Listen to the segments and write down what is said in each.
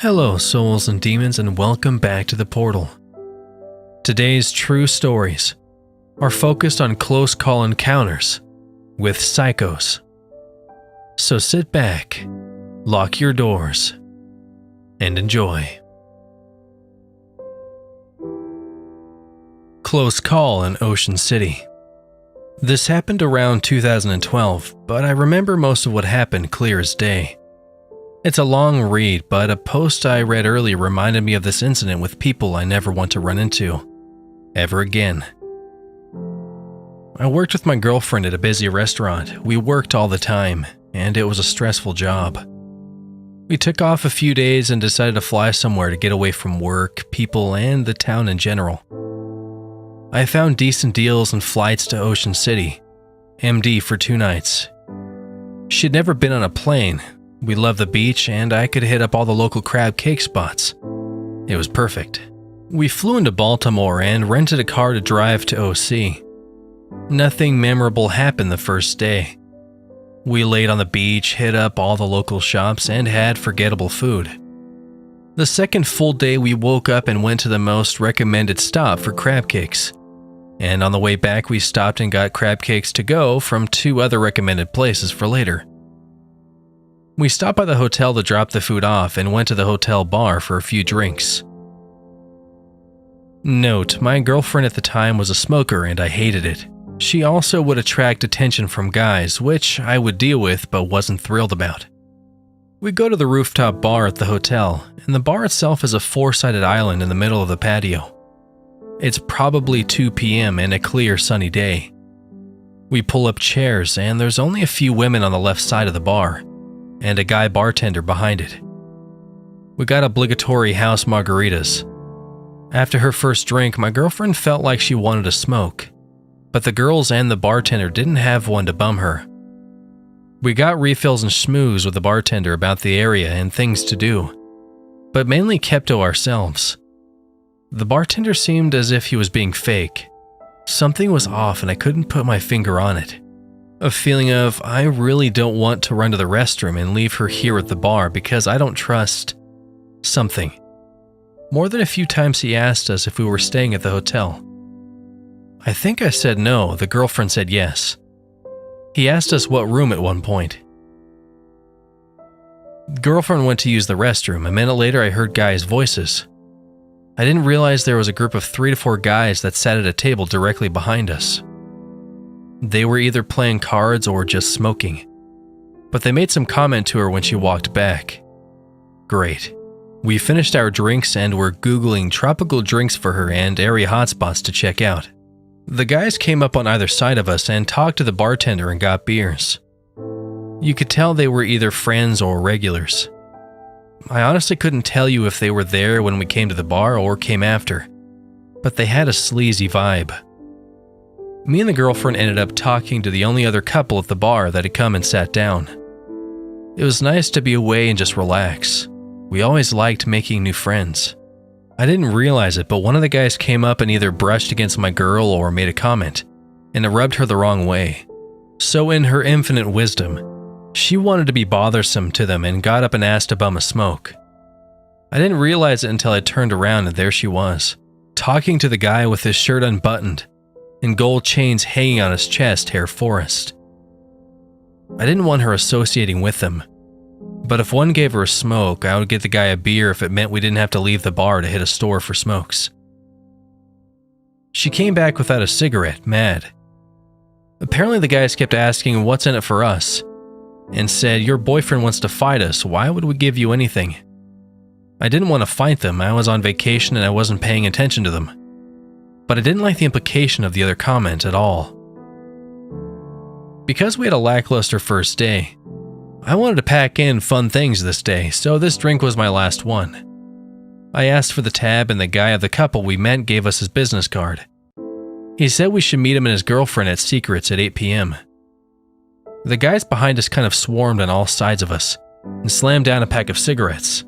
Hello, souls and demons, and welcome back to the portal. Today's true stories are focused on close call encounters with psychos. So sit back, lock your doors, and enjoy. Close call in Ocean City. This happened around 2012, but I remember most of what happened clear as day. It's a long read, but a post I read earlier reminded me of this incident with people I never want to run into ever again. I worked with my girlfriend at a busy restaurant. We worked all the time, and it was a stressful job. We took off a few days and decided to fly somewhere to get away from work, people, and the town in general. I found decent deals and flights to Ocean City, MD for 2 nights. She'd never been on a plane. We loved the beach, and I could hit up all the local crab cake spots. It was perfect. We flew into Baltimore and rented a car to drive to OC. Nothing memorable happened the first day. We laid on the beach, hit up all the local shops, and had forgettable food. The second full day, we woke up and went to the most recommended stop for crab cakes. And on the way back, we stopped and got crab cakes to go from 2 other recommended places for later. We stopped by the hotel to drop the food off and went to the hotel bar for a few drinks. Note, my girlfriend at the time was a smoker and I hated it. She also would attract attention from guys, which I would deal with but wasn't thrilled about. We go to the rooftop bar at the hotel, and the bar itself is a 4-sided island in the middle of the patio. It's probably 2 p.m. and a clear sunny day. We pull up chairs and there's only a few women on the left side of the bar, and a guy bartender behind it. We got obligatory house margaritas. After her first drink, my girlfriend felt like she wanted to smoke, but the girls and the bartender didn't have one to bum her. We got refills and schmooze with the bartender about the area and things to do, but mainly kept to ourselves. The bartender seemed as if he was being fake. Something was off and I couldn't put my finger on it. A feeling of, I really don't want to run to the restroom and leave her here at the bar because I don't trust something. More than a few times he asked us if we were staying at the hotel. I think I said no, the girlfriend said yes. He asked us what room at one point. The girlfriend went to use the restroom. A minute later I heard guys' voices. I didn't realize there was a group of 3 to 4 guys that sat at a table directly behind us. They were either playing cards or just smoking, but they made some comment to her when she walked back. Great. We finished our drinks and were Googling tropical drinks for her and area hotspots to check out. The guys came up on either side of us and talked to the bartender and got beers. You could tell they were either friends or regulars. I honestly couldn't tell you if they were there when we came to the bar or came after, but they had a sleazy vibe. Me and the girlfriend ended up talking to the only other couple at the bar that had come and sat down. It was nice to be away and just relax. We always liked making new friends. I didn't realize it, but one of the guys came up and either brushed against my girl or made a comment, and it rubbed her the wrong way. So in her infinite wisdom, she wanted to be bothersome to them and got up and asked to bum a smoke. I didn't realize it until I turned around and there she was, talking to the guy with his shirt unbuttoned and gold chains hanging on his chest, hair forest. I didn't want her associating with them, but if one gave her a smoke, I would get the guy a beer if it meant we didn't have to leave the bar to hit a store for smokes. She came back without a cigarette, mad. Apparently the guys kept asking what's in it for us, and said, your boyfriend wants to fight us, why would we give you anything? I didn't want to fight them, I was on vacation and I wasn't paying attention to them. But I didn't like the implication of the other comment at all. Because we had a lackluster first day, I wanted to pack in fun things this day, so this drink was my last one. I asked for the tab and the guy of the couple we met gave us his business card. He said we should meet him and his girlfriend at Secrets at 8 p.m. The guys behind us kind of swarmed on all sides of us and slammed down a pack of cigarettes.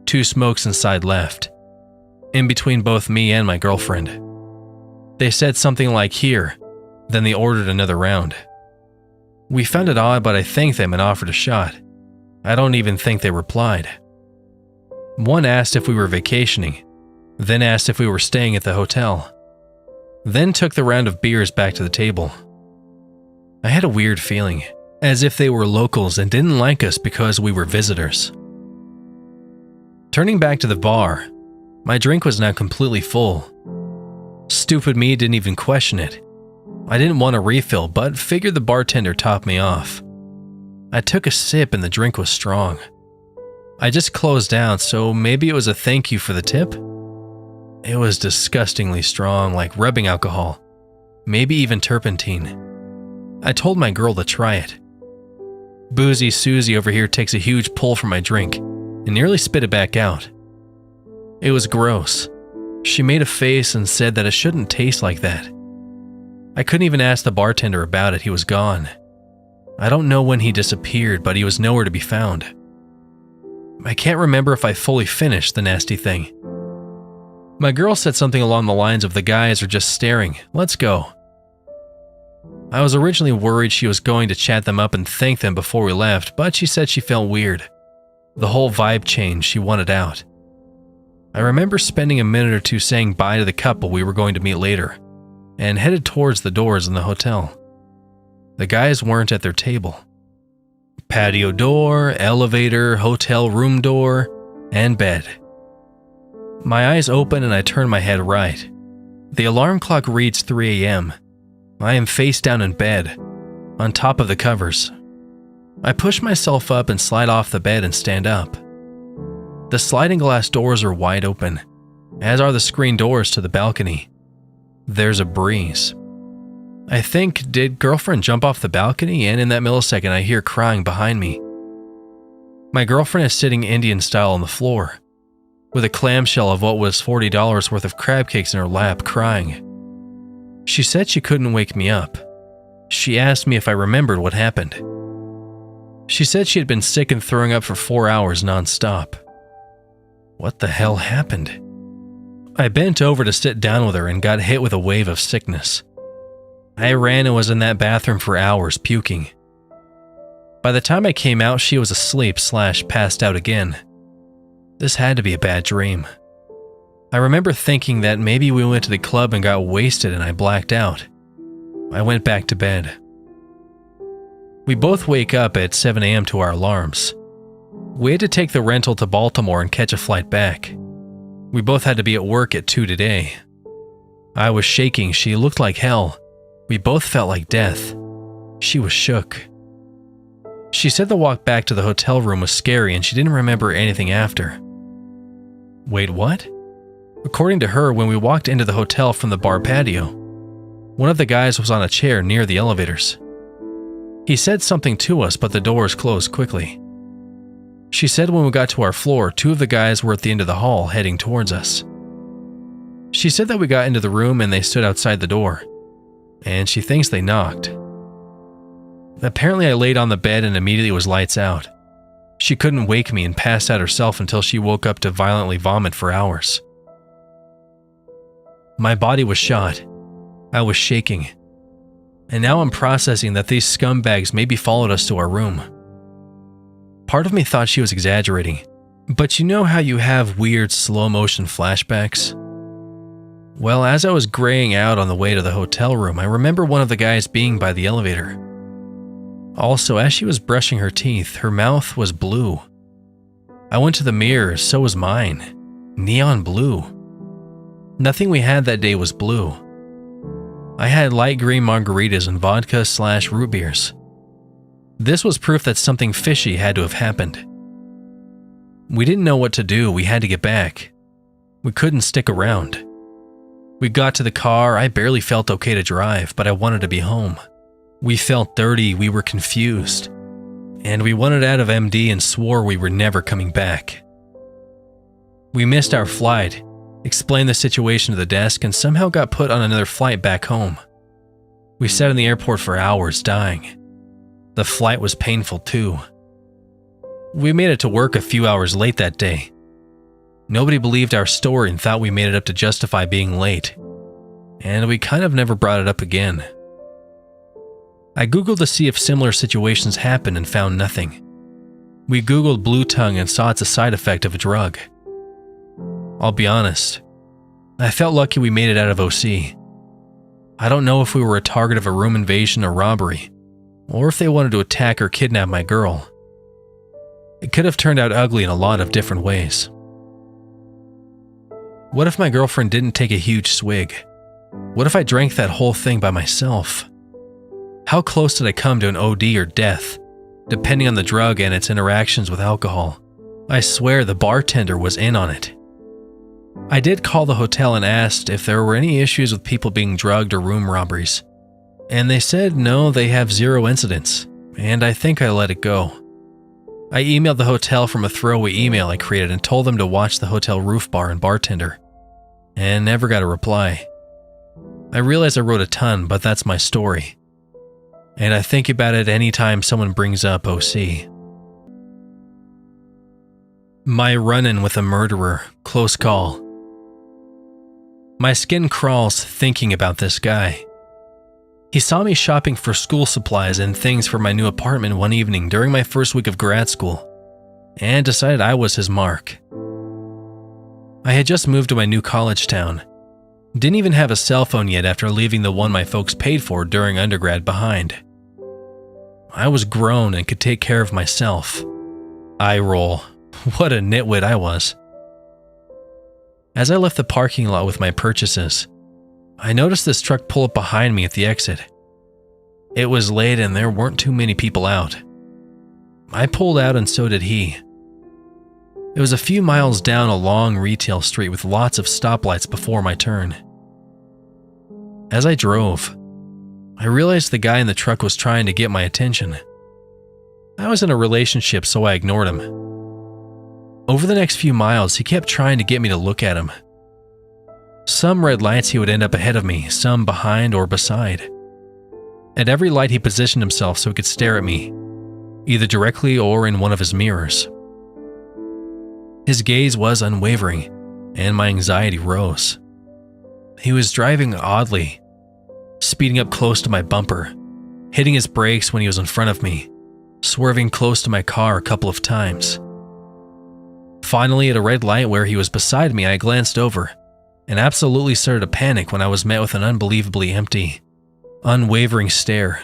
2 smokes inside left, in between both me and my girlfriend. They said something like, here, then they ordered another round. We found it odd, but I thanked them and offered a shot. I don't even think they replied. One asked if we were vacationing, then asked if we were staying at the hotel, then took the round of beers back to the table. I had a weird feeling, as if they were locals and didn't like us because we were visitors. Turning back to the bar, my drink was now completely full. Stupid me didn't even question it. I didn't want a refill, but figured the bartender topped me off. I took a sip and the drink was strong. I just closed down, so maybe it was a thank you for the tip? It was disgustingly strong, like rubbing alcohol, maybe even turpentine. I told my girl to try it. Boozy Susie over here takes a huge pull from my drink and nearly spit it back out. It was gross. She made a face and said that it shouldn't taste like that. I couldn't even ask the bartender about it, he was gone. I don't know when he disappeared, but he was nowhere to be found. I can't remember if I fully finished the nasty thing. My girl said something along the lines of "the guys are just staring, let's go." I was originally worried she was going to chat them up and thank them before we left, but she said she felt weird. The whole vibe changed, she wanted out. I remember spending a minute or two saying bye to the couple we were going to meet later, and headed towards the doors in the hotel. The guys weren't at their table. Patio door, elevator, hotel room door, and bed. My eyes open and I turn my head right. The alarm clock reads 3 a.m. I am face down in bed, on top of the covers. I push myself up and slide off the bed and stand up. The sliding glass doors are wide open, as are the screen doors to the balcony. There's a breeze. I think, did girlfriend jump off the balcony? And in that millisecond I hear crying behind me. My girlfriend is sitting Indian style on the floor, with a clamshell of what was $40 worth of crab cakes in her lap, crying. She said she couldn't wake me up. She asked me if I remembered what happened. She said she had been sick and throwing up for 4 hours non-stop. What the hell happened? I bent over to sit down with her and got hit with a wave of sickness. I ran and was in that bathroom for hours, puking. By the time I came out, she was asleep / passed out again. This had to be a bad dream. I remember thinking that maybe we went to the club and got wasted and I blacked out. I went back to bed. We both wake up at 7 a.m. to our alarms. We had to take the rental to Baltimore and catch a flight back. We both had to be at work at 2 today. I was shaking, she looked like hell. We both felt like death. She was shook. She said the walk back to the hotel room was scary and she didn't remember anything after. Wait, what? According to her, when we walked into the hotel from the bar patio, one of the guys was on a chair near the elevators. He said something to us, but the doors closed quickly. She said when we got to our floor, 2 of the guys were at the end of the hall heading towards us. She said that we got into the room and they stood outside the door, and she thinks they knocked. Apparently I laid on the bed and immediately was lights out. She couldn't wake me and passed out herself until she woke up to violently vomit for hours. My body was shot. I was shaking. And now I'm processing that these scumbags maybe followed us to our room. Part of me thought she was exaggerating, but you know how you have weird slow-motion flashbacks? Well, as I was graying out on the way to the hotel room, I remember one of the guys being by the elevator. Also, as she was brushing her teeth, her mouth was blue. I went to the mirror, so was mine. Neon blue. Nothing we had that day was blue. I had light green margaritas and vodka / root beers. This was proof that something fishy had to have happened. We didn't know what to do, we had to get back. We couldn't stick around. We got to the car, I barely felt okay to drive, but I wanted to be home. We felt dirty, we were confused. And we wanted out of MD and swore we were never coming back. We missed our flight, explained the situation to the desk, and somehow got put on another flight back home. We sat in the airport for hours, dying. The flight was painful too. We made it to work a few hours late that day. Nobody believed our story and thought we made it up to justify being late. And we kind of never brought it up again. I googled to see if similar situations happened and found nothing. We googled blue tongue and saw it's a side effect of a drug. I'll be honest, I felt lucky we made it out of OC. I don't know if we were a target of a room invasion or robbery, or if they wanted to attack or kidnap my girl. It could have turned out ugly in a lot of different ways. What if my girlfriend didn't take a huge swig? What if I drank that whole thing by myself? How close did I come to an OD or death, depending on the drug and its interactions with alcohol? I swear the bartender was in on it. I did call the hotel and asked if there were any issues with people being drugged or room robberies, and they said no, they have 0 incidents, and I think I let it go. I emailed the hotel from a throwaway email I created and told them to watch the hotel roof bar and bartender, and never got a reply. I realize I wrote a ton, but that's my story, and I think about it anytime someone brings up OC. My run-in with a murderer, close call. My skin crawls thinking about this guy. He saw me shopping for school supplies and things for my new apartment one evening during my first week of grad school, and decided I was his mark. I had just moved to my new college town. Didn't even have a cell phone yet after leaving the one my folks paid for during undergrad behind. I was grown and could take care of myself. Eye roll. What a nitwit I was. As I left the parking lot with my purchases, I noticed this truck pull up behind me at the exit. It was late and there weren't too many people out. I pulled out and so did he. It was a few miles down a long retail street with lots of stoplights before my turn. As I drove, I realized the guy in the truck was trying to get my attention. I was in a relationship, so I ignored him. Over the next few miles, he kept trying to get me to look at him. Some red lights he would end up ahead of me, some behind or beside. At every light he positioned himself so he could stare at me, either directly or in one of his mirrors. His gaze was unwavering, and my anxiety rose. He was driving oddly, speeding up close to my bumper, hitting his brakes when he was in front of me, swerving close to my car a couple of times. Finally, at a red light where he was beside me, I glanced over and absolutely started to panic when I was met with an unbelievably empty, unwavering stare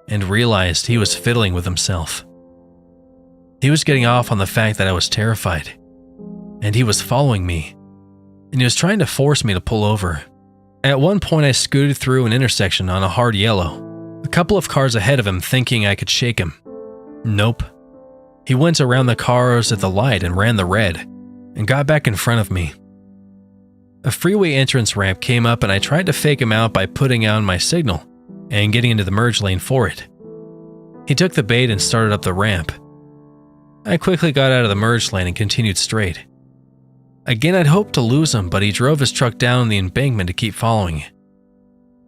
and realized he was fiddling with himself. He was getting off on the fact that I was terrified, and he was following me, and he was trying to force me to pull over. At one point, I scooted through an intersection on a hard yellow, a couple of cars ahead of him thinking I could shake him. Nope. He went around the cars at the light and ran the red, and got back in front of me. A freeway entrance ramp came up and I tried to fake him out by putting on my signal and getting into the merge lane for it. He took the bait and started up the ramp. I quickly got out of the merge lane and continued straight. Again, I'd hoped to lose him, but he drove his truck down the embankment to keep following.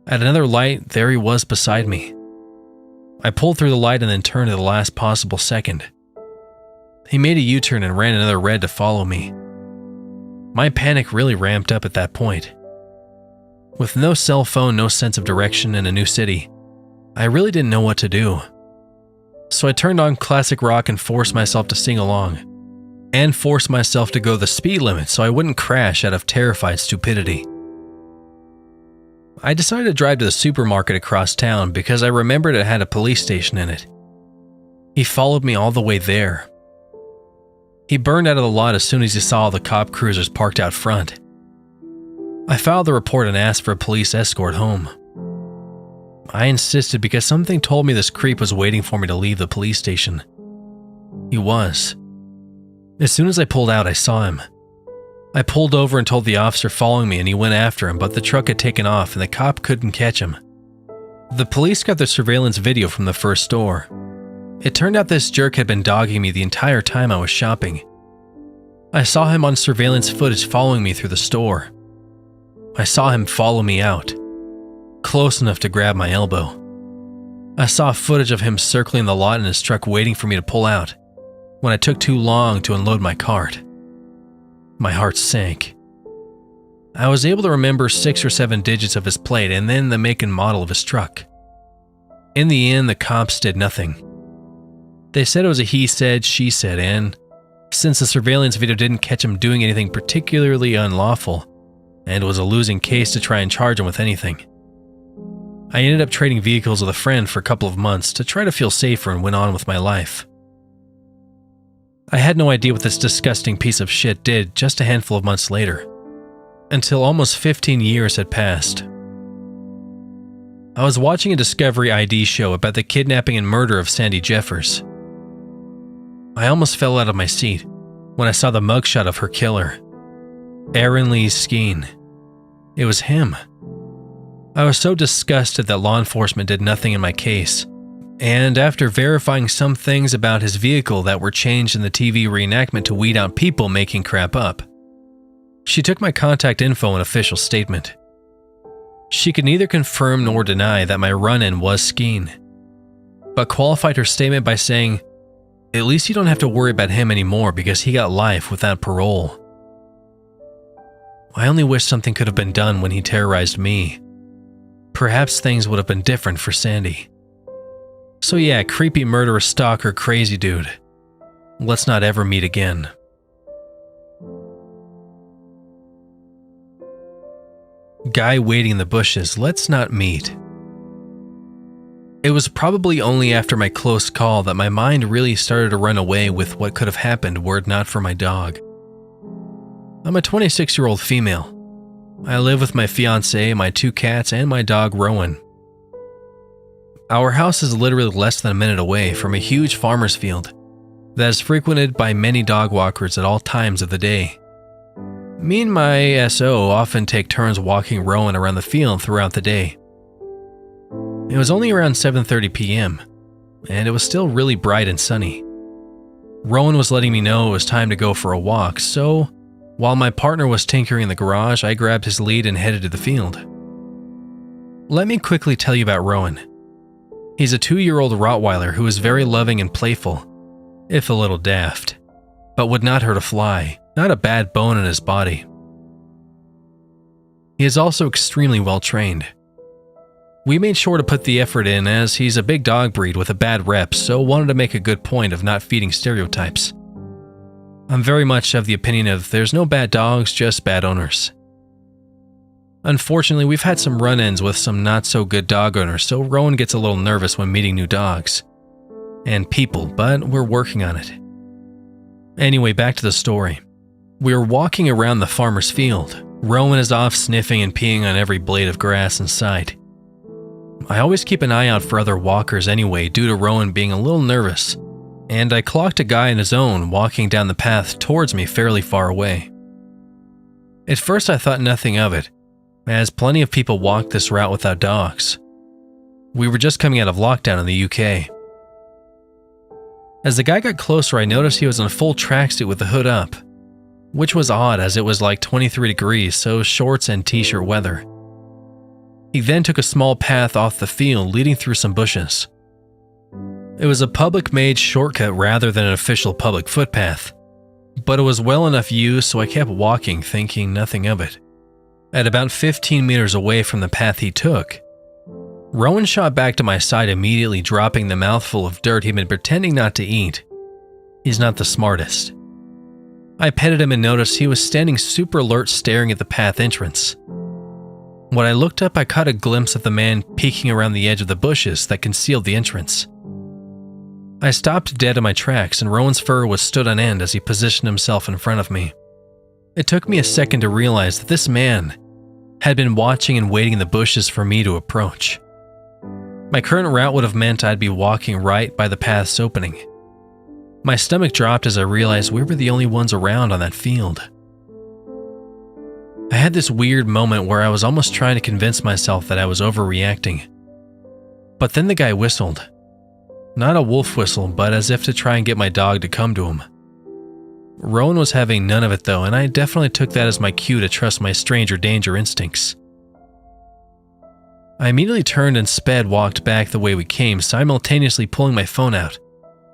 At another light, there he was beside me. I pulled through the light and then turned at the last possible second. He made a U-turn and ran another red to follow me. My panic really ramped up at that point. With no cell phone, no sense of direction in a new city, I really didn't know what to do. So I turned on classic rock and forced myself to sing along, and forced myself to go the speed limit so I wouldn't crash out of terrified stupidity. I decided to drive to the supermarket across town because I remembered it had a police station in it. He followed me all the way there. He burned out of the lot as soon as he saw the cop cruisers parked out front. I filed the report and asked for a police escort home. I insisted because something told me this creep was waiting for me to leave the police station. He was. As soon as I pulled out, I saw him. I pulled over and told the officer following me and he went after him, but the truck had taken off and the cop couldn't catch him. The police got the surveillance video from the first store. It turned out this jerk had been dogging me the entire time I was shopping. I saw him on surveillance footage following me through the store. I saw him follow me out, close enough to grab my elbow. I saw footage of him circling the lot in his truck waiting for me to pull out when I took too long to unload my cart. My heart sank. I was able to remember 6 or 7 digits of his plate and then the make and model of his truck. In the end, the cops did nothing. They said it was a he said, she said, and since the surveillance video didn't catch him doing anything particularly unlawful, and was a losing case to try and charge him with anything. I ended up trading vehicles with a friend for a couple of months to try to feel safer and went on with my life. I had no idea what this disgusting piece of shit did just a handful of months later, until almost 15 years had passed. I was watching a Discovery ID show about the kidnapping and murder of Sandy Jeffers. I almost fell out of my seat when I saw the mugshot of her killer, Aaron Lee Skeen. It was him. I was so disgusted that law enforcement did nothing in my case, and after verifying some things about his vehicle that were changed in the TV reenactment to weed out people making crap up, she took my contact info and official statement. She could neither confirm nor deny that my run-in was Skeen, but qualified her statement by saying, "At least you don't have to worry about him anymore because he got life without parole." I only wish something could have been done when he terrorized me. Perhaps things would have been different for Sandy. So yeah, creepy murderer, stalker, crazy dude. Let's not ever meet again. Guy waiting in the bushes, let's not meet. It was probably only after my close call that my mind really started to run away with what could have happened were it not for my dog. I'm a 26-year-old female. I live with my fiancé, my 2 cats, and my dog Rowan. Our house is literally less than a minute away from a huge farmer's field that is frequented by many dog walkers at all times of the day. Me and my SO often take turns walking Rowan around the field throughout the day. It was only around 7:30 p.m., and it was still really bright and sunny. Rowan was letting me know it was time to go for a walk, so while my partner was tinkering in the garage, I grabbed his lead and headed to the field. Let me quickly tell you about Rowan. He's a 2-year-old Rottweiler who is very loving and playful, if a little daft, but would not hurt a fly, not a bad bone in his body. He is also extremely well trained. We made sure to put the effort in as he's a big dog breed with a bad rep, so wanted to make a good point of not feeding stereotypes. I'm very much of the opinion of there's no bad dogs, just bad owners. Unfortunately, we've had some run-ins with some not-so-good dog owners, so Rowan gets a little nervous when meeting new dogs and people, but we're working on it. Anyway, back to the story. We are walking around the farmer's field. Rowan is off sniffing and peeing on every blade of grass in sight. I always keep an eye out for other walkers anyway, due to Rowan being a little nervous, and I clocked a guy in his own walking down the path towards me fairly far away. At first I thought nothing of it, as plenty of people walk this route without dogs. We were just coming out of lockdown in the UK. As the guy got closer, I noticed he was in a full tracksuit with the hood up, which was odd as it was like 23 degrees, so shorts and t-shirt weather. He then took a small path off the field leading through some bushes. It was a public-made shortcut rather than an official public footpath, but it was well enough used so I kept walking thinking nothing of it. At about 15 meters away from the path he took, Rowan shot back to my side immediately, dropping the mouthful of dirt he'd been pretending not to eat. He's not the smartest. I petted him and noticed he was standing super alert staring at the path entrance. When I looked up, I caught a glimpse of the man peeking around the edge of the bushes that concealed the entrance. I stopped dead in my tracks and Rowan's fur was stood on end as he positioned himself in front of me. It took me a second to realize that this man had been watching and waiting in the bushes for me to approach. My current route would have meant I'd be walking right by the path's opening. My stomach dropped as I realized we were the only ones around on that field. I had this weird moment where I was almost trying to convince myself that I was overreacting. But then the guy whistled. Not a wolf whistle, but as if to try and get my dog to come to him. Rowan was having none of it though, and I definitely took that as my cue to trust my stranger danger instincts. I immediately turned and walked back the way we came, simultaneously pulling my phone out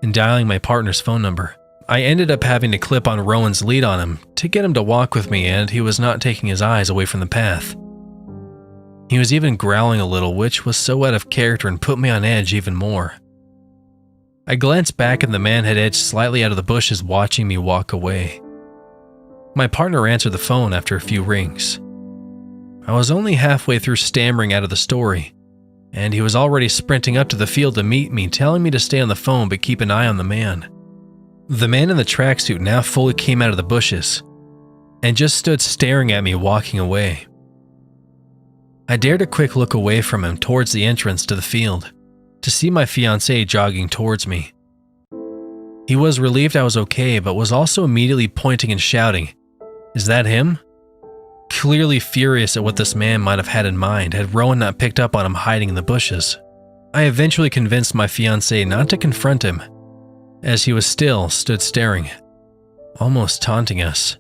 and dialing my partner's phone number. I ended up having to clip on Rowan's lead on him to get him to walk with me, and he was not taking his eyes away from the path. He was even growling a little, which was so out of character and put me on edge even more. I glanced back and the man had edged slightly out of the bushes watching me walk away. My partner answered the phone after a few rings. I was only halfway through stammering out of the story, and he was already sprinting up to the field to meet me, telling me to stay on the phone but keep an eye on the man. The man in the tracksuit now fully came out of the bushes and just stood staring at me walking away. I dared a quick look away from him towards the entrance to the field to see my fiancée jogging towards me. He was relieved I was okay, but was also immediately pointing and shouting, "Is that him?" Clearly furious at what this man might have had in mind had Rowan not picked up on him hiding in the bushes. I eventually convinced my fiancée not to confront him, as he was still stood staring, almost taunting us.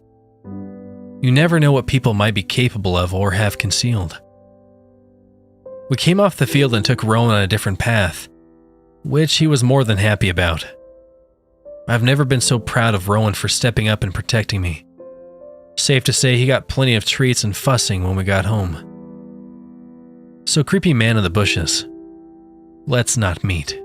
You never know what people might be capable of or have concealed. We came off the field and took Rowan on a different path, which he was more than happy about. I've never been so proud of Rowan for stepping up and protecting me. Safe to say he got plenty of treats and fussing when we got home. So creepy man in the bushes, let's not meet.